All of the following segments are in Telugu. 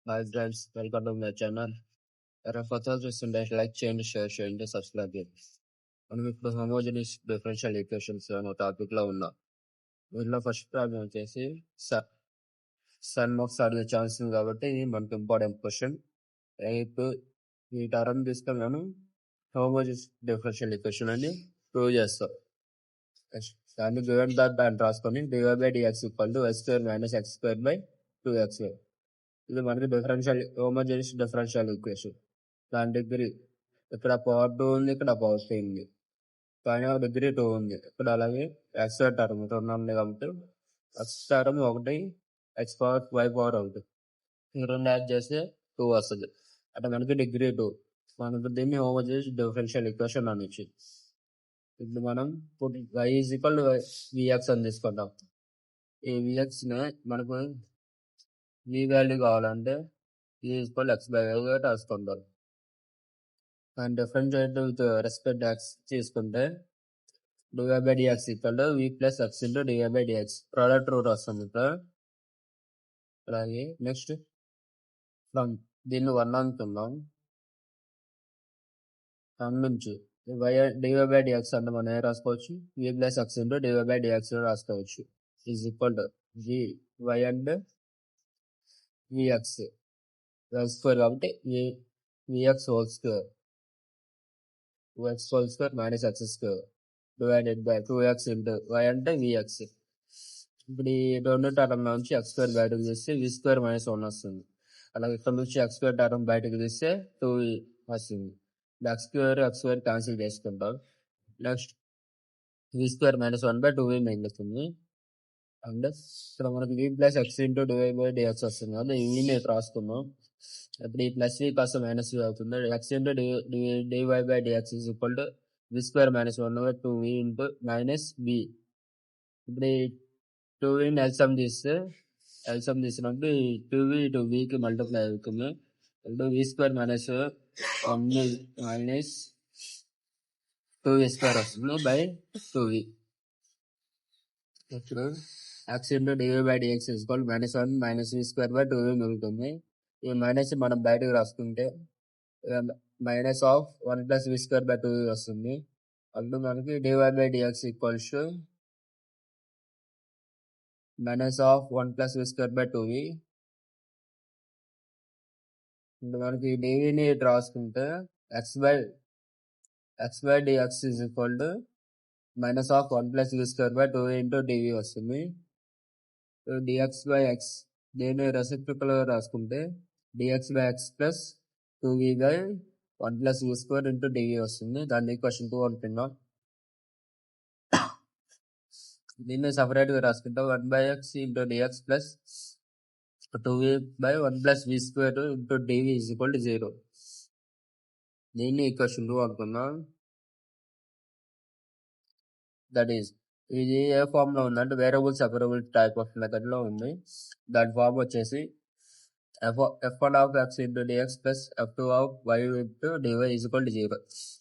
Hi friends, welcome to my channel. కొత్తగా చూస్తుంటే లైక్ చేయండి, షేర్ చేయండి, సబ్స్క్రైబ్ చేయండి. మనం ఇప్పుడు హోమోజెనియస్ డిఫరెన్షియల్ ఈక్వేషన్స్ అనే టాపిక్ లో ఉన్నాం. దీనిలో ఫస్ట్ ప్రాబ్లం వచ్చేసి సన్ మార్క్స్ అడిగే ఛాన్స్ ఉంది కాబట్టి ఇది మనకు ఇంపార్టెంట్ క్వశ్చన్. ఇప్పుడు ఈ టర్మ్ తీసుకొని మనం హోమోజెనియస్ డిఫరెన్షియల్ ఈక్వేషన్ అని ప్రూవ్ చేస్తాం. దాన్ని గివెన్ దాన్ని రాసుకొని dy by dx equal to x square minus x square by 2x. ఇది మనకి హోమోజెనియస్ డిఫరెన్షియల్ ఈక్వేషన్. దాని డిగ్రీ ఇక్కడ పవర్ 2 ఉంది, ఇక్కడ పవర్ 3 ఉంది, పైన డిగ్రీ 2 ఉంది. ఇక్కడ అలాగే ఎక్స్ టర్మ్ 2 ఉంది కాబట్టి x term 1, x power y power 1, ఈ రెండు యాడ్ చేస్తే 2 వస్తుంది. అంటే మనకి డిగ్రీ 2. మనకు దీన్ని హోమోజెనియస్ డిఫరెన్షియల్ ఈక్వేషన్ అనొచ్చు. ఇప్పుడు మనం y ఈక్వల్ విఎక్స్ అని తీసుకుంటాం. ఈ విఎక్స్ ని మనకు v వాల్యూ కావాలంటే ఈక్వల్ ఎక్స్ బై వై రాసుకుంటాం. And differentiate with respect x తీసుకుంటే dy by dx equal to v plus x into DY by dx product rule వస్తుంది ఇక్కడ. అలాగే నెక్స్ట్ ఫ్రమ్ దీన్ని 1 అనుకుందాం. ఫ్రమ్ నుంచి డివై బై డిఎక్స్ అంటే మనం ఏం రాసుకోవచ్చు, v plus x into DY by d x రాసుకోవచ్చు. Is equal to v y and v x square కాబట్టి v x whole square minus x square divided by 2x into y అంటే విఎక్స్. ఇప్పుడు ఈ రెండు టర్మ్ నుంచి ఎక్స్ స్క్వేర్ బయటకు తీస్తే వి స్క్వేర్ మైనస్ 1 వస్తుంది. అలాగే ఇక్కడ నుంచి ఎక్స్ స్క్వేర్ టర్మ్ బయటకు తీస్తే 2 వస్తుంది. ఎక్స్ స్క్వేర్ క్యాన్సిల్ చేసుకుంటాం. Next v square minus 1 by 2v మిగులుతుంది. అండ్ ఇక్కడ మనకి v plus x into DY by d x వస్తుంది కదా, వీని రాసుకుందాం. ఇప్పుడు ఈ ప్లస్ వి కాస్త మైనస్ వి అవుతుంది. X into DY by dx is equal to v square minus 1 by 2v into minus b. ఇప్పుడు ఈ 2vని ఎల్సమ్ తీసినప్పుడు ఈ 2v ఇటు వికి మల్టిప్లై అవుతుంది. ఇప్పుడు v square minus 1 minus 2v square వస్తుంది బై 2v. ఇప్పుడు x into DY by dx equal minus 1 minus v square by 2v మిగులుతుంది. ఈ మైనస్ మనం బయటకు రాసుకుంటే minus of 1 plus v square by 2v వస్తుంది. అప్పుడు మనకి d y by d x equals minus of 1 plus v square by 2v. ఇప్పుడు మనకి డివిని రాసుకుంటే x by dx is equal to minus of 1 plus v square by 2v into d v వస్తుంది. డిఎక్స్ బై ఎక్స్ దీన్ని రెసిప్రికల్ రాసుకుంటే d x by x plus 2v by 1 plus v square into d v వస్తుంది. దాన్ని ఈక్వేషన్ 2 అనుకుందాం. దీన్ని సపరేట్ గా రాసుకుంటే 1 by x into dx plus 2v by 1 plus v square into dv is equal to 0. దీన్ని ఈక్వేషన్ 2 అనుకుందాం. దట్ ఈస్ ఇది ఏ ఫామ్ లో ఉందంటే variable separable type of method లో ఉంది. దాని ఫామ్ వచ్చేసి f1 of x into dx plus f2 of y into d y is equal to 0.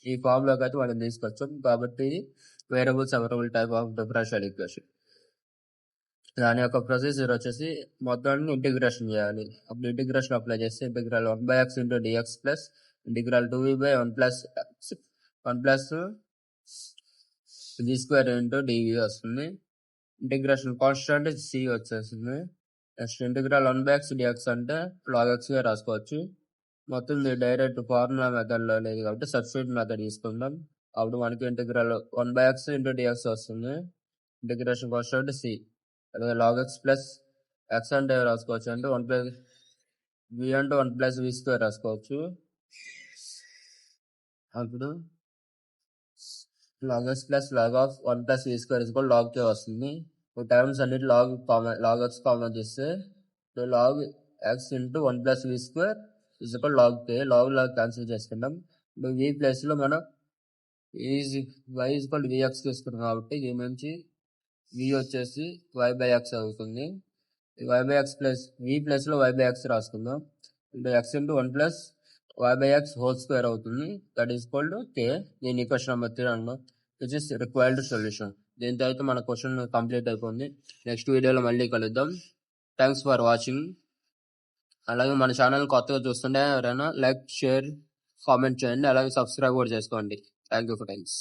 ఈ ఫామ్ లోకి అయితే మనం తీసుకొచ్చాం కాబట్టి variable separable type of differential equation. దాని యొక్క ప్రొసీజర్ వచ్చేసి మొత్తాన్ని ఇంటిగ్రేషన్ చేయాలి. అప్పుడు ఇంటిగ్రేషన్ అప్లై చేస్తే integral 1 by x into dx plus integral 2v by 1 plus v square into d v వస్తుంది. ఇంటిగ్రేషన్ కాన్స్టెంట్ సి వచ్చేసింది. Next integral 1 by x dx అంటే log x గా రాసుకోవచ్చు. మొత్తం డైరెక్ట్ ఫార్ములా మెథడ్ లో లేదు కాబట్టి సబ్స్టిట్యూట్ మెథడ్ తీసుకుందాం. అప్పుడు మనకి integral 1 by x into d x వస్తుంది. Integration constant c. అలాగే log x ప్లస్ ఎక్స్ అంటే రాసుకోవచ్చు అంటే 1 ప్లస్ వి అంటే 1 ప్లస్ వి స్క్వేర్ రాసుకోవచ్చు. అప్పుడు log x plus log of 1 plus v square equal log k వస్తుంది. టర్మ్స్ అన్నిటి log x కామన్ చేస్తే log x into 1 plus v square equal log k. log cancel చేసుకుంటాం. ఇప్పుడు వి ప్లస్ లో మనం y ఈక్వల్ vx తీసుకున్నాం కాబట్టి దీని నుంచి v వచ్చేసి y బై ఎక్స్ అవుతుంది. y by x plus v plus లో y బై ఎక్స్ రాసుకుందాం. అంటే x into 1 plus y by x whole square అవుతుంది. That is equal to k. దీని ఈక్వేషన్ నెంబర్ 3 అన్నాం. Which is required solution. దీంతో అయితే మన క్వశ్చన్ కంప్లీట్ అయిపోయింది. నెక్స్ట్ వీడియోలో మళ్ళీ కలుద్దాం. Thanks for watching. అలాగే మన ఛానల్ కొత్తగా చూస్తుంటే ఎవరైనా లైక్, షేర్, కామెంట్ చేయండి. అలాగే సబ్స్క్రైబ్ కూడా చేసుకోండి. Thank you friends.